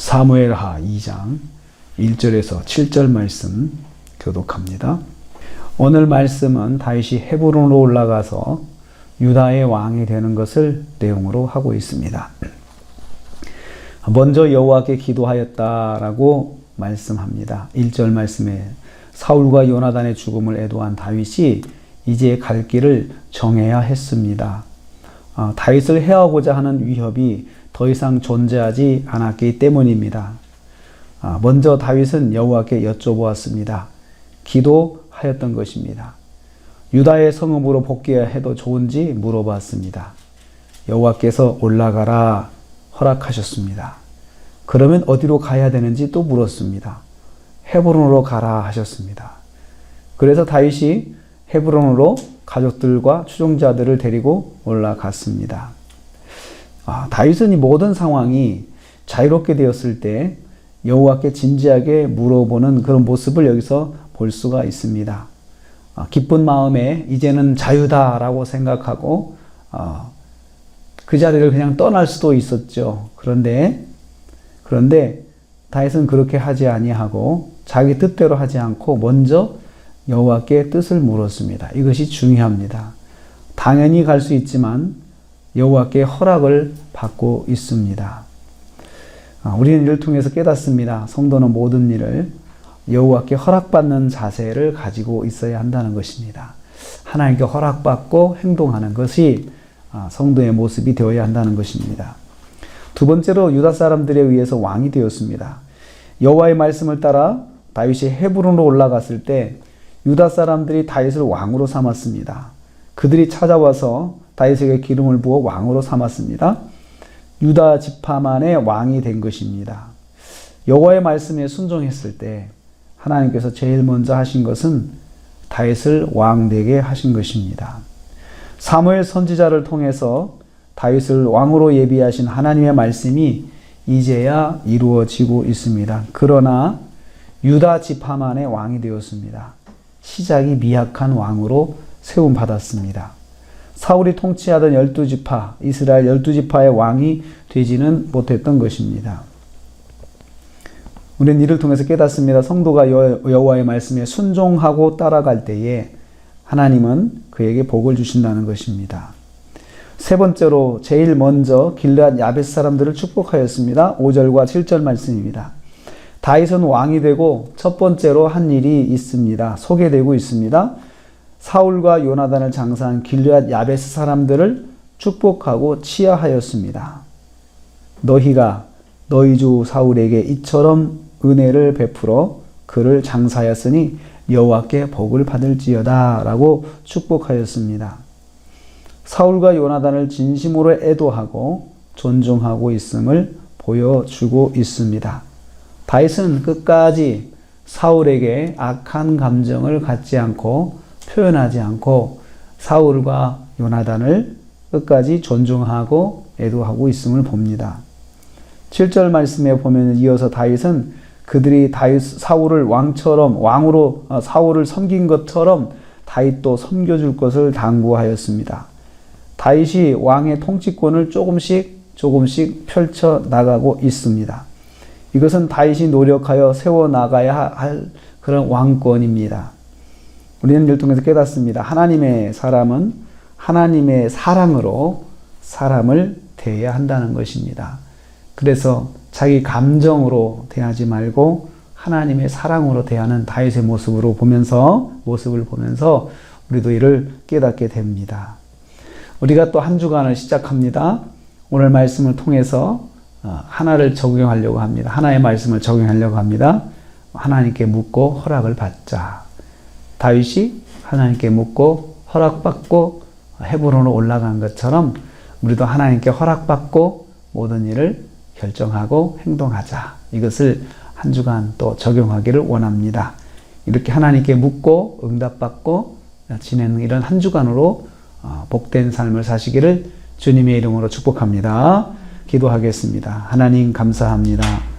사무엘하 2장 1절에서 7절 말씀 교독합니다. 오늘 말씀은 다윗이 헤브론으로 올라가서 유다의 왕이 되는 것을 내용으로 하고 있습니다. 먼저 여호와께 기도하였다라고 말씀합니다. 1절 말씀에 사울과 요나단의 죽음을 애도한 다윗이 이제 갈 길을 정해야 했습니다. 다윗을 해하고자 하는 위협이 더 이상 존재하지 않았기 때문입니다. 먼저 다윗은 여호와께 여쭤보았습니다. 기도하였던 것입니다. 유다의 성읍으로 복귀해도 좋은지 물어봤습니다. 여호와께서 올라가라 허락하셨습니다. 그러면 어디로 가야 되는지 또 물었습니다. 헤브론으로 가라 하셨습니다. 그래서 다윗이 헤브론으로 가족들과 추종자들을 데리고 올라갔습니다. 다윗은 이 모든 상황이 자유롭게 되었을 때 여호와께 진지하게 물어보는 그런 모습을 여기서 볼 수가 있습니다. 기쁜 마음에 이제는 자유다라고 생각하고 그 자리를 그냥 떠날 수도 있었죠. 그런데 다윗은 그렇게 하지 아니하고 자기 뜻대로 하지 않고 먼저 여호와께 뜻을 물었습니다. 이것이 중요합니다. 당연히 갈 수 있지만 여호와께 허락을 받고 있습니다. 우리는 이를 통해서 깨닫습니다. 성도는 모든 일을 여호와께 허락받는 자세를 가지고 있어야 한다는 것입니다. 하나님께 허락받고 행동하는 것이 성도의 모습이 되어야 한다는 것입니다. 두 번째로 유다 사람들에 의해서 왕이 되었습니다. 여호와의 말씀을 따라 다윗이 헤브론으로 올라갔을 때 유다 사람들이 다윗을 왕으로 삼았습니다. 그들이 찾아와서 다윗에게 기름을 부어 왕으로 삼았습니다. 유다 지파만의 왕이 된 것입니다. 여호와의 말씀에 순종했을 때 하나님께서 제일 먼저 하신 것은 다윗을 왕 되게 하신 것입니다. 사무엘 선지자를 통해서 다윗을 왕으로 예비하신 하나님의 말씀이 이제야 이루어지고 있습니다. 그러나 유다 지파만의 왕이 되었습니다. 시작이 미약한 왕으로 세움받았습니다. 사울이 통치하던 12지파, 이스라엘 12지파의 왕이 되지는 못했던 것입니다. 우리는 이를 통해서 깨닫습니다. 성도가 여호와의 말씀에 순종하고 따라갈 때에 하나님은 그에게 복을 주신다는 것입니다. 세 번째로 제일 먼저 길르앗 야베스 사람들을 축복하였습니다. 5절과 7절 말씀입니다. 다윗은 왕이 되고 첫 번째로 한 일이 있습니다. 소개되고 있습니다. 사울과 요나단을 장사한 길르앗 야베스 사람들을 축복하고 치하하였습니다. 너희가 너희 주 사울에게 이처럼 은혜를 베풀어 그를 장사하였으니 여호와께 복을 받을지어다 라고 축복하였습니다. 사울과 요나단을 진심으로 애도하고 존중하고 있음을 보여주고 있습니다. 다윗은 끝까지 사울에게 악한 감정을 갖지 않고 표현하지 않고 사울과 요나단을 끝까지 존중하고 애도하고 있음을 봅니다. 7절 말씀에 보면 이어서 다윗은 그들이 사울을 왕으로 사울을 섬긴 것처럼 다윗도 섬겨줄 것을 당부하였습니다. 다윗이 왕의 통치권을 조금씩 펼쳐 나가고 있습니다. 이것은 다윗이 노력하여 세워나가야 할 그런 왕권입니다. 우리는 이를 통해서 깨닫습니다. 하나님의 사람은 하나님의 사랑으로 사람을 대해야 한다는 것입니다. 그래서 자기 감정으로 대하지 말고 하나님의 사랑으로 대하는 다윗의 모습을 보면서 우리도 이를 깨닫게 됩니다. 우리가 또 한 주간을 시작합니다. 오늘 말씀을 통해서 하나를 적용하려고 합니다. 하나의 말씀을 적용하려고 합니다. 하나님께 묻고 허락을 받자. 다윗이 하나님께 묻고 허락받고 헤브론으로 올라간 것처럼 우리도 하나님께 허락받고 모든 일을 결정하고 행동하자. 이것을 한 주간 또 적용하기를 원합니다. 이렇게 하나님께 묻고 응답받고 지내는 이런 한 주간으로 복된 삶을 사시기를 주님의 이름으로 축복합니다. 기도하겠습니다. 하나님 감사합니다.